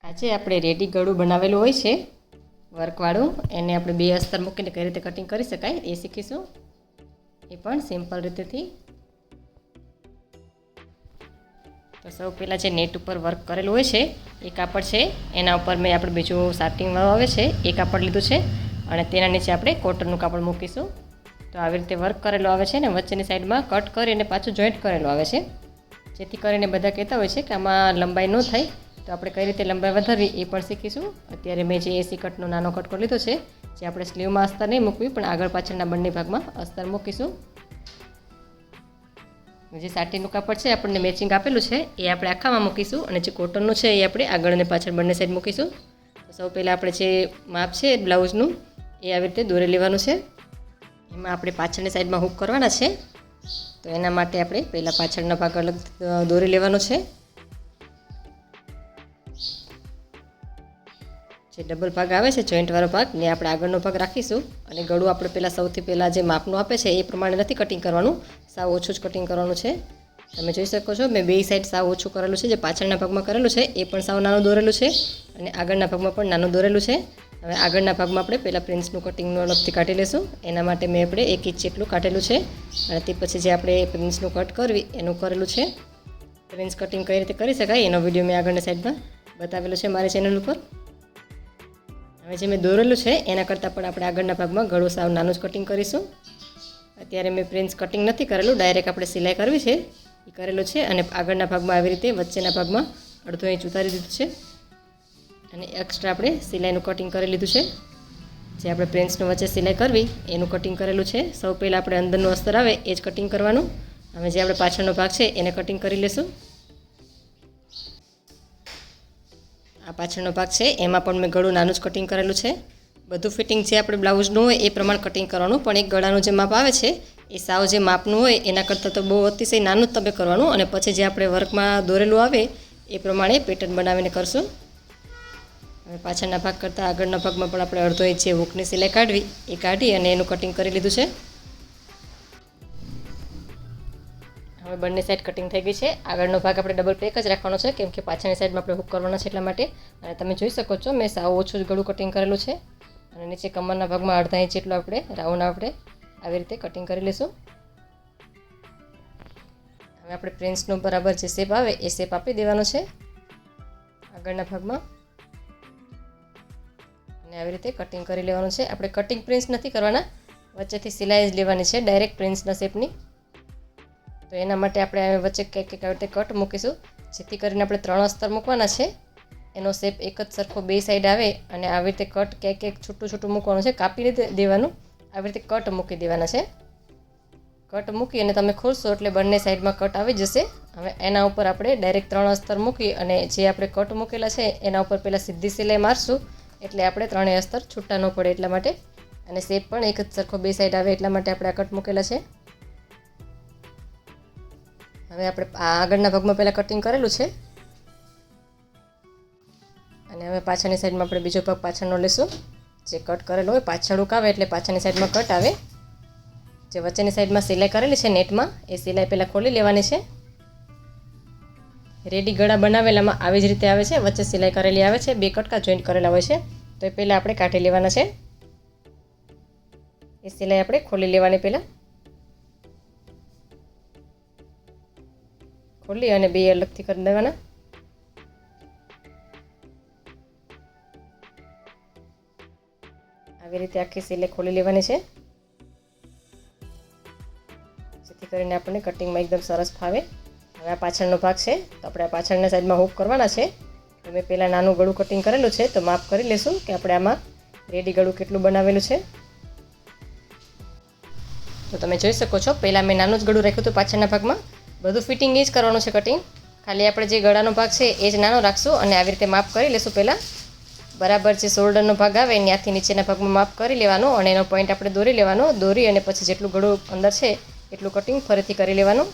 આજે આપણે રેડી ગળું બનાવેલું હોય છે વર્કવાળું, એને આપણે 2 અસ્તર મૂકીને કઈ રીતે કટિંગ કરી શકાય એ શીખીશું. એ પણ સિમ્પલ રીતેથી. તો સૌ પહેલાં જે નેટ ઉપર વર્ક કરેલું હોય છે એ કાપડ છે, એના ઉપર મેં આપણે બીજું સાટિંગવાળું આવે છે એ કાપડ લીધું છે અને તેના નીચે આપણે કોટનનું કાપડ મૂકીશું. તો આવી રીતે વર્ક કરેલું આવે છે ને વચ્ચેની સાઈડમાં કટ કરીને પાછું જોઈન્ટ કરેલું આવે છે, જેથી કરીને બધા કહેતા હોય છે કે આમાં લંબાઈ ન થાય. તો આપણે કઈ રીતે લંબાઈ વધારવી એ પણ શીખીશું. અત્યારે મેં જે એસી કટનો નાનો કટકો લીધો છે, જે આપણે સ્લીવમાં અસ્તર નહીં મૂકવી પણ આગળ પાછળના બંને ભાગમાં અસ્તર મૂકીશું. જે સાટીનું કાપડ છે આપણને મેચિંગ આપેલું છે એ આપણે આખામાં મૂકીશું અને જે કોટનનું છે એ આપણે આગળ અને પાછળ બંને સાઈડ મૂકીશું. તો સૌ પહેલાં આપણે જે માપ છે બ્લાઉઝનું એ આવી રીતે દોરી લેવાનું છે. એમાં આપણે પાછળની સાઈડમાં હૂક કરવાના છે, તો એના માટે આપણે પહેલાં પાછળનો ભાગ અલગ દોરી લેવાનો છે. જે ડબલ ભાગ આવે છે જોઈન્ટવાળો ભાગ ને આપણે આગળનો ભાગ રાખીશું અને ગળું આપણે પહેલાં સૌથી પહેલાં જે માપનું આપે છે એ પ્રમાણે નથી કટિંગ કરવાનું, સાવ ઓછું જ કટિંગ કરવાનું છે. તમે જોઈ શકો છો મેં 2 સાઈડ સાવ ઓછું કરેલું છે. જે પાછળના ભાગમાં કરેલું છે એ પણ સાવ નાનું દોરેલું છે અને આગળના ભાગમાં પણ નાનું દોરેલું છે. હવે આગળના ભાગમાં આપણે પહેલાં પ્રિન્સનું કટિંગનું અલગથી કાઢી લઈશું. એના માટે મેં આપણે 1 ઇંચ જેટલું કાઢેલું છે અને તે પછી જે આપણે પ્રિન્સનું કટ કરવી એનું કરેલું છે. પ્રિન્સ કટિંગ કઈ રીતે કરી શકાય એનો વિડીયો મેં આગળની સાઈડમાં બતાવેલો છે મારી ચેનલ ઉપર. હવે જે મેં દોરેલું છે એના કરતાં પણ આપણે આગળના ભાગમાં ગળું સાવ નાનું જ કટિંગ કરીશું. અત્યારે મેં પ્રિન્સ કટિંગ નથી કરેલું, ડાયરેક્ટ આપણે સિલાઈ કરવી છે એ કરેલું છે અને આગળના ભાગમાં આવી રીતે વચ્ચેના ભાગમાં અડધો ઇંચ ઉતારી દીધું છે અને એક્સ્ટ્રા આપણે સિલાઈનું કટિંગ કરી લીધું છે. જે આપણે પ્રિન્સનું વચ્ચે સિલાઈ કરવી એનું કટિંગ કરેલું છે. સૌ પહેલાં આપણે અંદરનું અસ્તર આવે એ જ કટિંગ કરવાનું. હવે જે આપણે પાછળનો ભાગ છે એને કટિંગ કરી લઈશું. આ પાછળનો ભાગ છે એમાં પણ મેં ગળું નાનું જ કટિંગ કરેલું છે. બધું ફિટિંગ જે આપણે બ્લાઉઝનું હોય એ પ્રમાણે કટિંગ કરવાનું, પણ એક ગળાનું જે માપ આવે છે એ સાવ જે માપનું હોય એના કરતાં તો બહુ અતિશય નાનું જ તમે કરવાનું અને પછી જે આપણે વર્કમાં દોરેલું આવે એ પ્રમાણે પેટર્ન બનાવીને કરશું. હવે પાછળના ભાગ કરતાં આગળના ભાગમાં પણ આપણે અડધો ઇંચ જે હૂકની સિલાઈ કાઢવી એ કાઢી અને એનું કટિંગ કરી લીધું છે. હવે બંને સાઈડ કટિંગ થઈ ગઈ છે. આગળનો ભાગ આપણે ડબલ પેક જ રાખવાનો છે કેમ કે પાછળની સાઈડમાં આપણે હૂક કરવાનો છે એટલા માટે. અને તમે જોઈ શકો છો મેં સાવ ઓછું જ ગળું કટિંગ કરેલું છે અને નીચે કમરના ભાગમાં અડધા ઇંચ જેટલું આપણે રાઉન્ડ આપણે આવી રીતે કટિંગ કરી લઈશું. હવે આપણે પ્રિન્સનો બરાબર જે શેપ આવે એ શેપ આપી દેવાનો છે આગળના ભાગમાં અને આવી રીતે કટિંગ કરી લેવાનું છે. આપણે કટિંગ પ્રિન્સ નથી કરવાના, વચ્ચેથી સિલાઈ જ લેવાની છે ડાયરેક્ટ પ્રિન્સના શેપની. તો એના માટે આપણે વચ્ચે કંઈક આવી રીતે કટ મૂકીશું, જેથી કરીને આપણે 3 અસ્તર મૂકવાના છે. એનો શેપ એક જ સરખો 2 સાઈડ આવે અને આવી રીતે કટ ક્યાંક છૂટું છૂટું મૂકવાનું છે, કાપી દેવાનું. આવી રીતે કટ મૂકી દેવાના છે. કટ મૂકી અને તમે ખોલશો એટલે બંને સાઈડમાં કટ આવી જશે. હવે એના ઉપર આપણે ડાયરેક્ટ 3 અસ્તર મૂકી અને જે આપણે કટ મૂકેલા છે એના ઉપર પહેલાં સીધી સિલાઈ મારશું એટલે આપણે 3 અસ્તર છૂટા ન પડે એટલા માટે, અને શેપ પણ એક જ સરખો 2 સાઈડ આવે એટલા માટે આપણે આ કટ મૂકેલા છે. હવે આપણે આગળના ભાગમાં પહેલાં કટિંગ કરેલું છે અને હવે પાછળની સાઈડમાં આપણે બીજો ભાગ પાછળનો લઈશું. જે કટ કરેલો હોય પાછળ હૂક આવે એટલે પાછળની સાઈડમાં કટ આવે. જે વચ્ચેની સાઈડમાં સિલાઈ કરેલી છે નેટમાં એ સિલાઈ પહેલાં ખોલી લેવાની છે. રેડી ગળા બનાવેલામાં આવી જ રીતે આવે છે, વચ્ચે સિલાઈ કરેલી આવે છે, 2 કટકા જોઈન્ટ કરેલા હોય છે. તો એ પહેલાં આપણે કાઢી લેવાના છે. એ સિલાઈ આપણે ખોલી લેવાની પહેલાં ખોલી અને 2 અલગથી કરી દેવાના. આવી રીતે આખી સિલાઈ ખોલી લેવાની છે, જેથી કરીને આપણને કટિંગમાં એકદમ સરસ ફાવે. હવે આ પાછળનો ભાગ છે તો આપણે આ પાછળના સાઈડમાં હૂક કરવાના છે. તો મેં પહેલાં નાનું ગળું કટિંગ કરેલું છે તો માપ કરી લેશું કે આપણે આમાં રેડી ગળું કેટલું બનાવેલું છે. તો તમે જોઈ શકો છો પહેલાં મેં નાનું જ ગળું રાખ્યું હતું પાછળના ભાગમાં. બધું ફિટિંગ એ જ કરવાનું છે કટિંગ, ખાલી આપણે જે ગળાનો ભાગ છે એ જ નાનો રાખશું અને આવી રીતે માપ કરી લેશું. પહેલાં બરાબર જે શોલ્ડરનો ભાગ આવે ત્યાંથી નીચેના ભાગમાં માપ કરી લેવાનો અને એનો પોઈન્ટ આપણે દોરી લેવાનો. દોરી અને પછી જેટલું ગળું અંદર છે એટલું કટિંગ ફરીથી કરી લેવાનું.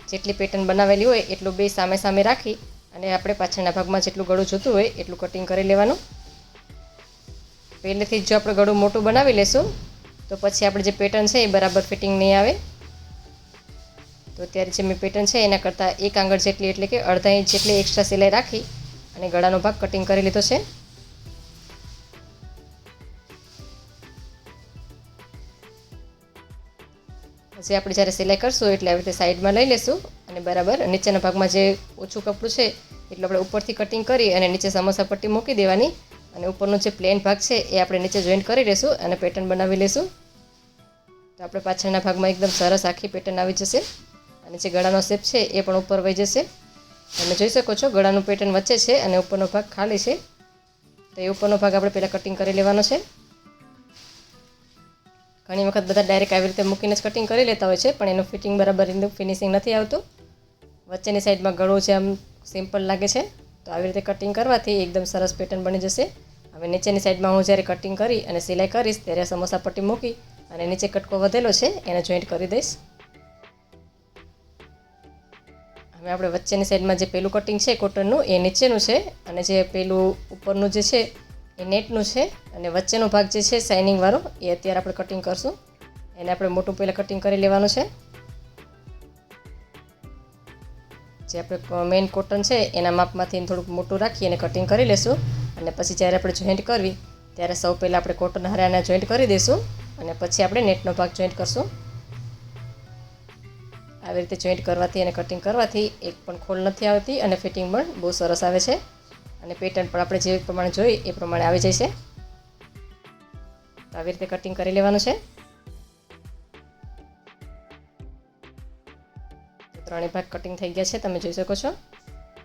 જેટલી પેટર્ન બનાવેલી હોય એટલું 2 સામે સામે રાખી અને આપણે પાછળના ભાગમાં જેટલું ગળું જોતું હોય એટલું કટિંગ કરી લેવાનું. પહેલેથી જ જો આપણે ગળું મોટું બનાવી લેશું તો પછી આપણે જે પેટર્ન છે એ બરાબર ફિટિંગ નહીં આવે. તો અત્યારે જે મેં પેટર્ન છે એના કરતાં 1 આંગળ જેટલી એટલે કે અડધા ઇંચ જેટલી એક્સ્ટ્રા સિલાઈ રાખી અને ગળાનો ભાગ કટિંગ કરી લીધો છે. પછી આપણે જ્યારે સિલાઈ કરશું એટલે આવી રીતે સાઈડમાં લઈ લેશું અને બરાબર નીચેના ભાગમાં જે ઓછું કપડું છે એટલું આપણે ઉપરથી કટિંગ કરી અને નીચે સમોસા પટ્ટી મૂકી દેવાની અને ઉપરનો જે પ્લેન ભાગ છે એ આપણે નીચે જોઈન્ટ કરી લઈશું અને પેટર્ન બનાવી લઈશું. તો આપણે પાછળના ભાગમાં એકદમ સરસ આખી પેટર્ન આવી જશે અને જે ગળાનો શેપ છે એ પણ ઉપર વહી જશે. તમે જોઈ શકો છો ગળાનું પેટર્ન વચ્ચે છે અને ઉપરનો ભાગ ખાલી છે. તો એ ઉપરનો ભાગ આપણે પહેલાં કટિંગ કરી લેવાનો છે. ઘણી વખત બધા ડાયરેક્ટ આવી રીતે મૂકીને જ કટિંગ કરી લેતા હોય છે, પણ એનું ફિટિંગ બરાબર એનું ફિનિશિંગ નથી આવતું. વચ્ચેની સાઈડમાં ગળું છે આમ સિમ્પલ લાગે છે. તો આવી રીતે કટિંગ કરવાથી એકદમ સરસ પેટર્ન બની જશે. હવે નીચેની સાઈડમાં હું જ્યારે કટિંગ કરી અને સિલાઈ કરીશ ત્યારે સમોસા પટ્ટી મૂકી અને નીચે કટકો વધેલો છે એને જોઈન્ટ કરી દઈશ. હવે આપણે વચ્ચેની સાઈડમાં જે પેલું કટિંગ છે કોટનનું એ નીચેનું છે અને જે પેલું ઉપરનું જે છે એ નેટનું છે અને વચ્ચેનો ભાગ જે છે શાઇનિંગવાળો એ અત્યારે આપણે કટિંગ કરશું. એને આપણે મોટું પહેલાં કટિંગ કરી લેવાનું છે. જે આપણે મેઇન કોટન છે એના માપમાંથી થોડુંક મોટું રાખી અને કટિંગ કરી લેશું અને પછી જ્યારે આપણે જોઈન્ટ કરવી ત્યારે સૌ પહેલાં આપણે કોટન હારાને જોઈન્ટ કરી દઈશું અને પછી આપણે નેટનો ભાગ જોઈન્ટ કરશું. આવી રીતે જોઈન્ટ કરવાથી અને કટિંગ કરવાથી એક પણ ખોલ નથી આવતી અને ફિટિંગ પણ બહુ સરસ આવે છે અને પેટર્ન પણ આપણે જે પ્રમાણે જોઈ એ પ્રમાણે આવી જાય છે. તો આવી રીતે કટિંગ કરી લેવાનું છે. તો ત્રણેય ભાગ કટિંગ થઈ ગયા છે, તમે જોઈ શકો છો.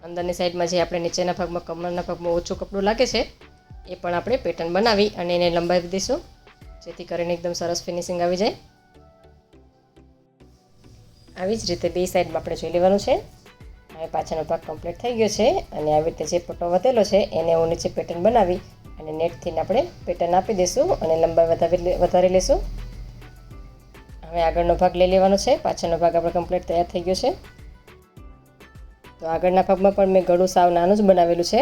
અંદરની સાઈડમાં જે આપણે નીચેના ભાગમાં કમરના ભાગમાં ઓછું કપડું લાગે છે એ પણ આપણે પેટર્ન બનાવી અને એને લંબાવી દઈશું જેથી કરીને એકદમ સરસ ફિનિશિંગ આવી જાય. આવી જ રીતે બે સાઈડમાં આપણે જોઈ લેવાનું છે. હવે પાછળનો ભાગ કમ્પ્લીટ થઈ ગયો છે અને આવી રીતે જે પટ્ટો વધેલો છે એને હું નીચે પેટર્ન બનાવી અને નેટથી આપણે પેટર્ન આપી દઈશું અને લંબાઈ વધારી લઈશું. હવે આગળનો ભાગ લઈ લેવાનો છે. પાછળનો ભાગ આપણે કમ્પ્લીટ તૈયાર થઈ ગયો છે. તો આગળના ભાગમાં પણ મેં ગળું સાવ નાનું જ બનાવેલું છે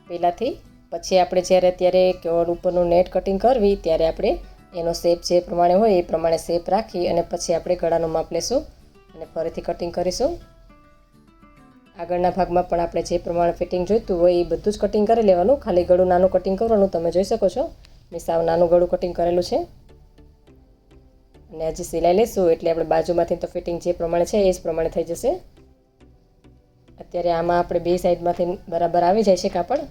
પહેલાંથી. પછી આપણે જ્યારે અત્યારે ઉપરનું નેટ કટિંગ કરવી ત્યારે આપણે એનો શેપ જે પ્રમાણે હોય એ પ્રમાણે શેપ રાખી અને પછી આપણે ગળાનું માપ લેશું અને ફરીથી કટિંગ કરીશું. આગળના ભાગમાં પણ આપણે જે પ્રમાણે ફિટિંગ જોઈતું હોય એ બધું જ કટિંગ કરી લેવાનું. ખાલી ગળું નાનું કટિંગ કરવાનું. તમે જોઈ શકો છો મેં સાવ નાનું ગળું કટિંગ કરેલું છે અને હજી સિલાઈ લેશું એટલે આપણે બાજુમાંથી તો ફિટિંગ જે પ્રમાણે છે એ જ પ્રમાણે થઈ જશે. અત્યારે આમાં આપણે બે સાઈડમાંથી બરાબર આવી જાય છે કાપડ,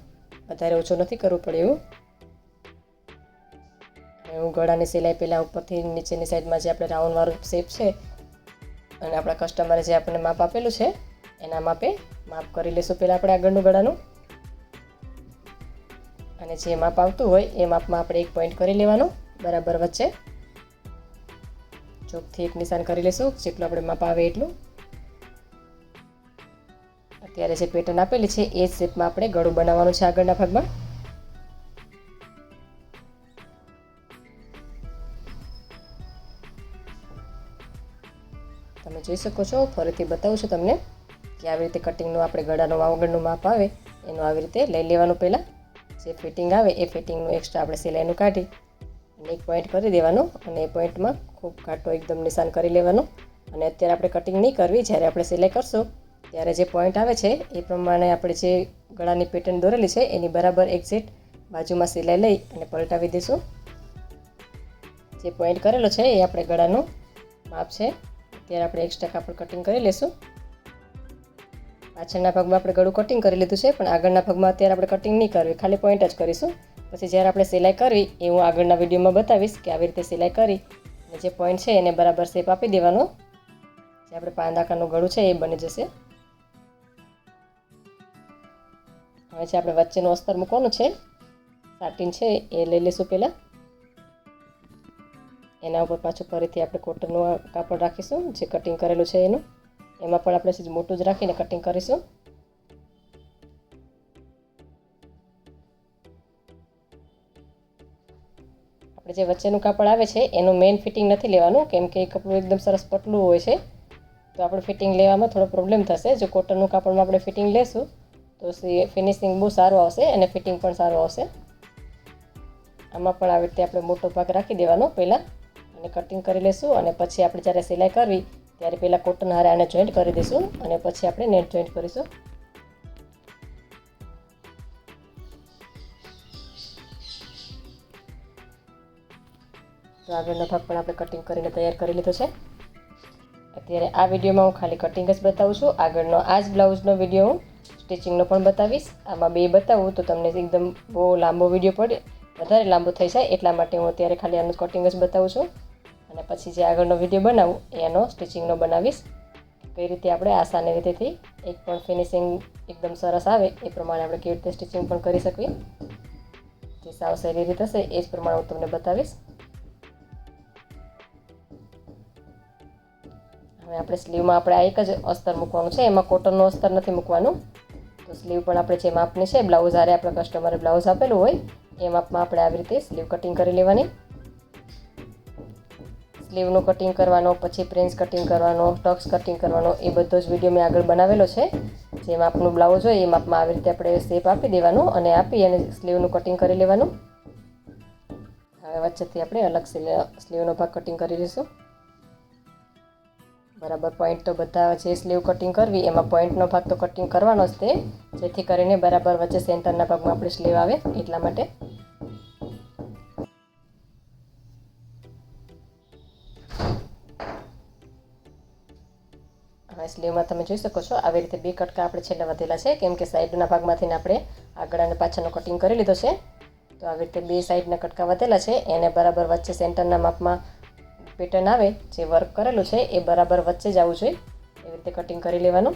વધારે ઓછું નથી કરવું પડે એવું. હું ગળાની સિલાઈ પહેલાં ઉપરથી નીચેની સાઈડમાં જે આપણે રાઉન્ડવાળું શેપ છે અને આપણા કસ્ટમરે જે આપણને માપ આપેલું છે એના માપે માપ કરી લઈશું પહેલાં આપણે આગળનું ગળાનું. અને જે માપ આવતું હોય એ માપમાં આપણે એક પોઈન્ટ કરી લેવાનું બરાબર વચ્ચે. ચોકથી એક નિશાન કરી લઈશું જેટલું આપણે માપ આવે એટલું. અત્યારે જે પેટર્ન આપેલી છે એ જ શેપમાં આપણે ગળું બનાવવાનું છે આગળના ભાગમાં. તમે જોઈ શકો છો, ફરીથી બતાવું છું તમને કે આવી રીતે કટિંગનું આપણે ગળાનું આગળનું માપ આવે એનું આવી રીતે લઈ લેવાનું. પહેલાં જે ફિટિંગ આવે એ ફિટિંગનું એક્સ્ટ્રા આપણે સિલાઈનું કાઢી અને એક પોઈન્ટ કરી દેવાનું અને એ પોઈન્ટમાં ખૂબ ઘાટો એકદમ નિશાન કરી લેવાનું. અને અત્યારે આપણે કટિંગ નહીં કરવી, જ્યારે આપણે સિલાઈ કરશું ત્યારે જે પોઈન્ટ આવે છે એ પ્રમાણે આપણે જે ગળાની પેટર્ન દોરેલી છે એની બરાબર એક્ઝેક્ટ બાજુમાં સિલાઈ લઈ અને પલટાવી દઈશું. જે પોઈન્ટ કરેલો છે એ આપણે ગળાનું માપ છે. ત્યારે આપણે એક્સ્ટ્રા કાપડ કટિંગ કરી લઈશું. પાછળના ભાગમાં આપણે ગળું કટિંગ કરી લીધું છે, પણ આગળના ભાગમાં અત્યારે આપણે કટિંગ નહીં કરવી, ખાલી પોઈન્ટ જ કરીશું. પછી જ્યારે આપણે સિલાઈ કરવી એ હું આગળના વિડીયોમાં બતાવીશ કે આવી રીતે સિલાઈ કરી અને જે પોઈન્ટ છે એને બરાબર શેપ આપી દેવાનો. જે આપણે પાંદાકાનું ગળું છે એ બની જશે. હવે જે આપણે વચ્ચેનું અસ્તર મૂકવાનું છે, સાટીન છે એ લઈ લઈશું પહેલાં. એના ઉપર પાછું ફરીથી આપણે કોટનનું કાપડ રાખીશું જે કટિંગ કરેલું છે એનું. એમાં પણ આપણે સીધું મોટું જ રાખીને કટિંગ કરીશું. આપણે જે વચ્ચેનું કાપડ આવે છે એનું મેઇન ફિટિંગ નથી લેવાનું, કેમ કે એ કપડું એકદમ સરસ પતલું હોય છે તો આપણે ફિટિંગ લેવામાં થોડો પ્રોબ્લેમ થશે. જો કોટનનું કાપડમાં આપણે ફિટિંગ લેશું તો ફિનિશિંગ બહુ સારું આવશે અને ફિટિંગ પણ સારું આવશે. આમાં પણ આવી રીતે આપણે મોટો ભાગ રાખી દેવાનો પહેલાં અને કટિંગ કરી લઈશું અને પછી આપણે જ્યારે સિલાઈ કરવી ત્યારે પહેલાં કોટન હારે આને જોઈન્ટ કરી દઈશું અને પછી આપણે નેટ જોઈન્ટ કરીશું. તો આગળનો ભાગ પણ આપણે કટિંગ કરીને તૈયાર કરી લીધો છે. અત્યારે આ વિડીયોમાં હું ખાલી કટિંગ જ બતાવું છું. આગળનો આ જ બ્લાઉઝનો વિડીયો હું સ્ટિચિંગનો પણ બતાવીશ. આમાં બે બતાવું તો તમને એકદમ બહુ લાંબો વિડીયો પડે, વધારે લાંબો થઈ જાય, એટલા માટે હું અત્યારે ખાલી આનું કટિંગ જ બતાવું છું. અને પછી જે આગળનો વિડીયો બનાવું એનો સ્ટિચિંગનો બનાવીશ. કઈ રીતે આપણે આસાની રીતેથી એક પણ ફિનિશિંગ એકદમ સરસ આવે એ પ્રમાણે આપણે કેવી રીતે સ્ટિચિંગ પણ કરી શકીએ. જે સાવ સહેલી રીત હશે એ જ પ્રમાણે હું તમને બતાવીશ. હવે આપણે સ્લીવમાં આપણે આ એક જ અસ્તર મૂકવાનું છે, એમાં કોટનનું અસ્તર નથી મૂકવાનું. તો સ્લીવ પણ આપણે જે માપની છે, બ્લાઉઝ હારે આપણે કસ્ટમરે બ્લાઉઝ આપેલું હોય એ માપમાં આપણે આવી રીતે સ્લીવ કટિંગ કરી લેવાની. સ્લીવનું કટિંગ કરવાનો, પછી પ્રિન્સ કટિંગ કરવાનો, ટક્સ કટિંગ કરવાનો, એ બધો જ વિડીયો મેં આગળ બનાવેલો છે. જે માપનું બ્લાઉઝ હોય એ માપમાં આવી રીતે આપણે શેપ આપી દેવાનું અને આપી અને સ્લીવનું કટિંગ કરી લેવાનું. હવે વચ્ચેથી આપણે અલગ સ્લીવનો ભાગ કટિંગ કરી લઈશું. બરાબર પોઈન્ટ તો બધા જે સ્લીવ કટિંગ કરવી એમાં પોઈન્ટનો ભાગ તો કટિંગ કરવાનો જ તે, જેથી કરીને બરાબર વચ્ચે સેન્ટરના ભાગમાં આપણે સ્લીવ આવે એટલા માટે. હવે સ્લીવમાં તમે જોઈ શકો છો આવી રીતે બે કટકા આપણે છેલ્લા વધેલા છે, કેમ કે સાઈડના ભાગમાંથી આપણે આગળ અને પાછળનો કટિંગ કરી લીધો છે. તો આવી રીતે બે સાઈડના કટકા વધેલા છે, એને બરાબર વચ્ચે સેન્ટરના માપમાં પેટર્ન આવે જે વર્ક કરેલું છે એ બરાબર વચ્ચે જ આવવું જોઈએ, એવી રીતે કટિંગ કરી લેવાનું.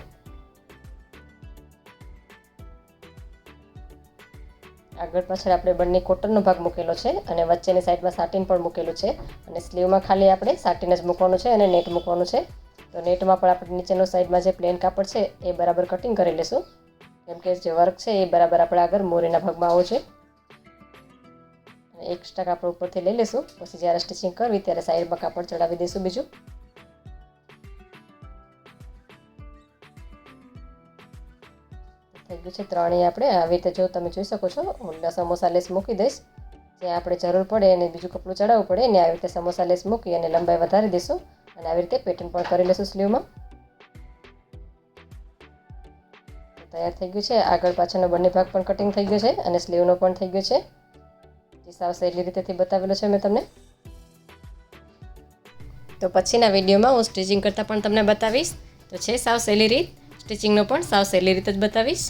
આગળ પાછળ આપણે બંને કોટનનો ભાગ મૂકેલો છે અને વચ્ચેની સાઈડમાં સાટીન પણ મૂકેલું છે. અને સ્લીવમાં ખાલી આપણે સાટીન જ મૂકવાનું છે અને નેટ મૂકવાનું છે. તો નેટમાં પણ આપણે નીચેનો સાઈડમાં જે પ્લેન કાપડ છે એ બરાબર કટિંગ કરી લઈશું, કેમ કે જે વર્ક છે એ બરાબર આપણે આગળ મોરેના ભાગમાં આવવો છે. એક્સ્ટ્રા કાપડ ઉપરથી લઈ લઈશું, પછી જ્યારે સ્ટિચિંગ કરવી ત્યારે સાઈડમાં કાપડ ચડાવી દઈશું બીજું. થઈ ગયું છે ત્રણેય આપણે આવી રીતે જો તમે જોઈ શકો છો હું સમોસા લેસ મૂકી દઈશ. જ્યાં આપણે જરૂર પડે અને બીજું કપડું ચડાવવું પડે ને આવી રીતે સમોસા લેસ મૂકી અને લંબાઈ વધારી દઈશું અને આવી રીતે પેટર્ન પણ કરી લઈશું સ્લીવમાં. તૈયાર થઈ ગયું છે. આગળ પાછળનો બંને ભાગ પણ કટિંગ થઈ ગયો છે અને સ્લીવનો પણ થઈ ગયો છે. જે સાવ સહેલી રીતેથી બતાવેલો છે મેં તમને. તો પછીના વિડીયોમાં હું સ્ટિચિંગ કરતાં પણ તમને બતાવીશ. તો છે સાવ સહેલી રીત, સ્ટિચિંગનો પણ સાવ સહેલી રીત જ બતાવીશ.